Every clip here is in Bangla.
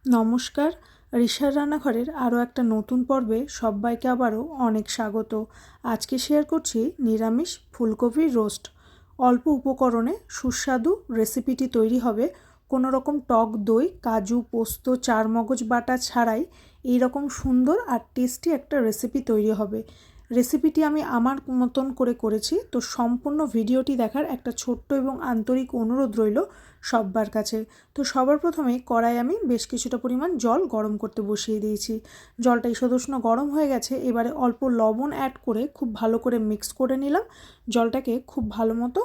নমস্কার, ঋষার রান্নাঘরের আরও একটা নতুন পর্বে সবাইকে আবারও অনেক স্বাগত। আজকে শেয়ার করছি নিরামিষ ফুলকপির রোস্ট। অল্প উপকরণে সুস্বাদু রেসিপিটি তৈরি হবে। কোনো রকম টক দই, কাজু, পোস্ত, চারমগজ বাটা ছাড়াই এই রকম সুন্দর আর টেস্টি একটা রেসিপি তৈরি হবে। রেসিপিটি আমি আমার মতন করে করেছি, তো সম্পূর্ণ ভিডিওটি দেখার একটা ছোট্ট এবং আন্তরিক অনুরোধ রইল সব্বার কাছে। তো সবার প্রথমেই কড়াই আমি বেশ কিছুটা পরিমাণ জল গরম করতে বসিয়ে দিয়েছি। জলটা ঈষদুষ্ণ গরম হয়ে গেছে। এবারে অল্প লবণ অ্যাড করে খুব ভালো করে মিক্স করে নিলাম। জলটাকে খুব ভালো মতো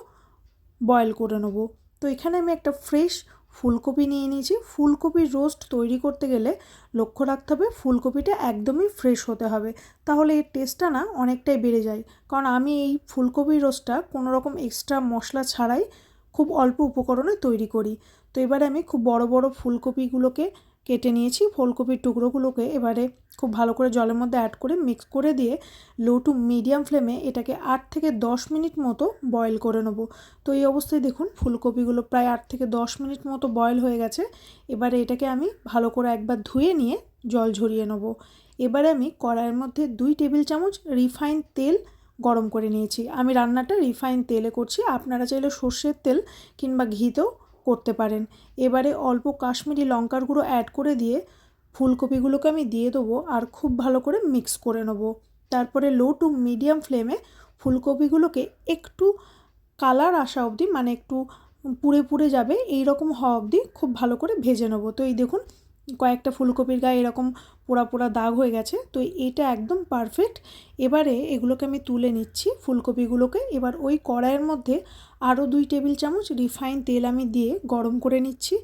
বয়েল করে নেব। তো এখানে আমি একটা ফ্রেশ ফুলকপি নিয়ে নিয়েছি। ফুলকপির রোস্ট তৈরি করতে গেলে লক্ষ্য রাখতে হবে ফুলকপিটা একদমই ফ্রেশ হতে হবে, তাহলে এর টেস্টটা না অনেকটাই বেড়ে যায়। কারণ আমি এই ফুলকপির রোস্টটা কোনো রকম এক্সট্রা মশলা ছাড়াই খুব অল্প উপকরণে তৈরি করি। তো এবারে আমি খুব বড় বড় ফুলকপিগুলোকে কেটে নিয়েছি। ফুলকপির টুকরোগুলোকে এবারে খুব ভালো করে জলের মধ্যে অ্যাড করে মিক্স করে দিয়ে লো টু মিডিয়াম ফ্লেমে এটাকে 8 থেকে 10 মিনিট মতো বয়েল করে নেব। তো এই অবস্থায় দেখুন ফুলকপিগুলো প্রায় 8 থেকে 10 মিনিট মতো বয়েল হয়ে গেছে। এবারে এটাকে আমি ভালো করে একবার ধুয়ে নিয়ে জল ঝরিয়ে নেব। এবারে আমি কড়াইয়ের মধ্যে 2 টেবিল চামচ রিফাইন্ড তেল গরম করে নিয়েছি। আমি রান্নাটা রিফাইন্ড তেলে করছি, আপনারা চাইলে সর্ষের তেল কিংবা ঘিতেও করতে পারেন। এবারে অল্প কাশ্মীরি লঙ্কার গুঁড়ো অ্যাড করে দিয়ে ফুলকপিগুলোকে আমি দিয়ে দেবো আর খুব ভালো করে মিক্স করে নেব। তারপরে লো টু মিডিয়াম ফ্লেমে ফুলকপিগুলোকে একটু কালার আসা অবধি, মানে একটু পুড়ে পুড়ে যাবে এই রকম হওয়া অবধি খুব ভালো করে ভেজে নেব। তো এই দেখুন কয়েকটা ফুলকপির গায়ে এরকম পোড়া পোড়া দাগ হয়ে গেছে। তো এটা একদম পারফেক্ট। এবারে এগুলোকে আমি তুলে নিচ্ছি ফুলকপিগুলোকে। এবার ওই কড়াইয়ের মধ্যে আরও 2 টেবিল চামচ রিফাইন তেল আমি দিয়ে গরম করে নিচ্ছি।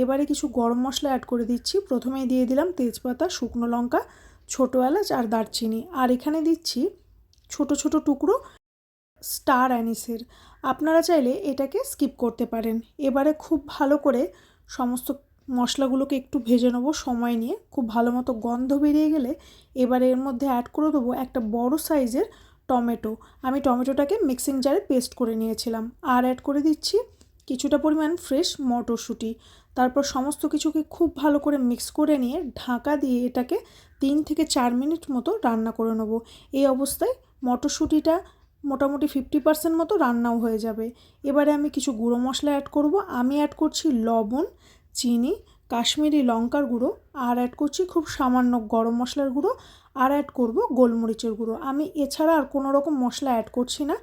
এবারে কিছু গরম মশলা অ্যাড করে দিচ্ছি। প্রথমেই দিয়ে দিলাম তেজপাতা, শুকনো লঙ্কা, ছোটো এলাচ আর দারচিনি। আর এখানে দিচ্ছি ছোট ছোট টুকরো স্টার অ্যানিসের। আপনারা চাইলে এটাকে স্কিপ করতে পারেন। এবারে খুব ভালো করে সমস্ত মশলাগুলোকে একটু ভেজে নেবো সময় নিয়ে। খুব ভালো মতো গন্ধ বেরিয়ে গেলে এবারে এর মধ্যে অ্যাড করে দেবো একটা বড় সাইজের টমেটো। আমি টমেটোটাকে মিক্সিং জারে পেস্ট করে নিয়েছিলাম। আর অ্যাড করে দিচ্ছি কিছুটা পরিমাণ ফ্রেশ মটরশুঁটি। তারপর সমস্ত কিছুকে খুব ভালো করে মিক্স করে নিয়ে ঢাকা দিয়ে এটাকে 3 থেকে 4 মিনিট মতো রান্না করে নেবো। এই অবস্থায় মটরশুঁটিটা মোটামুটি 50% মতো রান্নাও হয়ে যাবে। এবারে আমি কিছু গুঁড়ো মশলা অ্যাড করব। আমি অ্যাড করছি লবণ, চিনি, কাশ্মীরি লঙ্কার গুঁড়ো, আর অ্যাড করছি খুব সামান্য গরম মশলার গুঁড়ো, আর অ্যাড করব গোলমরিচের গুঁড়ো। আমি এছাড়া আর কোনো রকম মশলা অ্যাড করছি না।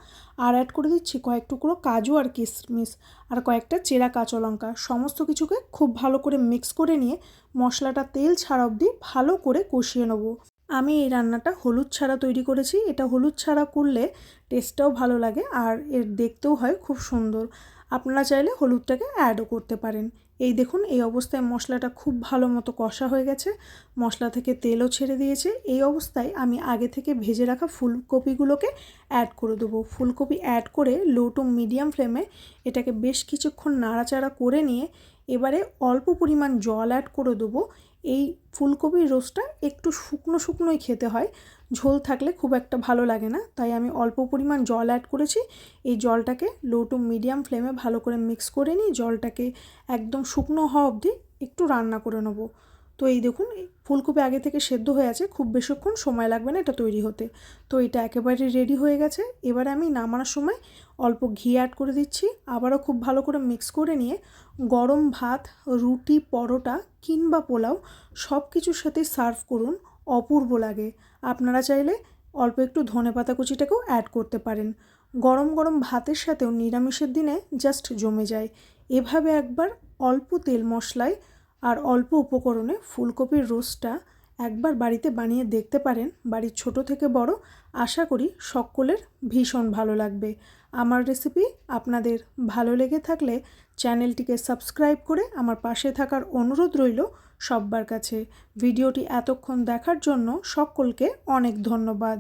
আর অ্যাড করে দিচ্ছি কয়েক টুকরো কাজু আর কিশমিশ আর কয়েকটা চেরা কাঁচা লঙ্কা। সমস্ত কিছুকে খুব ভালো করে মিক্স করে নিয়ে মশলাটা তেল ছাড়া অবধি ভালো করে কষিয়ে নেব। আমি এই রান্নাটা হলুদ ছাড়া তৈরি করেছি। এটা হলুদ ছাড়া করলে টেস্টটাও ভালো লাগে আর এর দেখতেও হয় খুব সুন্দর। আপনারা চাইলে হলুদটাকে অ্যাডও করতে পারেন। এই দেখুন এই অবস্থায় মশলাটা খুব ভালো মতো কষা হয়ে গেছে, মশলা থেকে তেলও ছেড়ে দিয়েছে। এই অবস্থায় আমি আগে থেকে ভেজে রাখা ফুলকপিগুলোকে অ্যাড করে দেবো। ফুলকপি অ্যাড করে লো টু মিডিয়াম ফ্লেমে এটাকে বেশ কিছুক্ষণ নাড়াচাড়া করে নিয়ে এবারে অল্প পরিমাণ জল অ্যাড করে দেবো। এই ফুলকপির রোস্টটা একটু শুকনো শুকনোই খেতে হয়, ঝোল থাকলে খুব একটা ভালো লাগে না, তাই আমি অল্প পরিমাণ জল অ্যাড করেছি। এই জলটাকে লো টু মিডিয়াম ফ্লেমে ভালো করে মিক্স করে নিই। জলটাকে একদম শুকনো হওয়া অবধি একটু রান্না করে নেব। তো এই দেখুন ফুলকপি আগে থেকে সেদ্ধ হয়ে আছে, খুব বেশিক্ষণ সময় লাগবে না এটা তৈরি হতে। তো এটা একেবারে রেডি হয়ে গেছে। এবারে আমি নামানোর সময় অল্প ঘি অ্যাড করে দিচ্ছি। আবারও খুব ভালো করে মিক্স করে নিয়ে গরম ভাত, রুটি, পরোটা কিংবা পোলাও সব কিছুর সাথে সার্ভ করুন, অপূর্ব লাগে। আপনারা চাইলে অল্প একটু ধনেপাতা কুচিটাকেও অ্যাড করতে পারেন। গরম গরম ভাতের সাথেও নিরামিষের দিনে জাস্ট জমে যায়। এভাবে একবার অল্প তেল মশলায় আর অল্প উপকরণে ফুলকপির রোস্টটা একবার বাড়িতে বানিয়ে দেখতে পারেন। বাড়ির ছোট থেকে বড় আশা করি সকলের ভীষণ ভালো লাগবে। আমার রেসিপি আপনাদের ভালো লেগে থাকলে চ্যানেলটিকে সাবস্ক্রাইব করে আমার পাশে থাকার অনুরোধ রইল সব্বার কাছে। ভিডিওটি এতক্ষণ দেখার জন্য সকলকে অনেক ধন্যবাদ।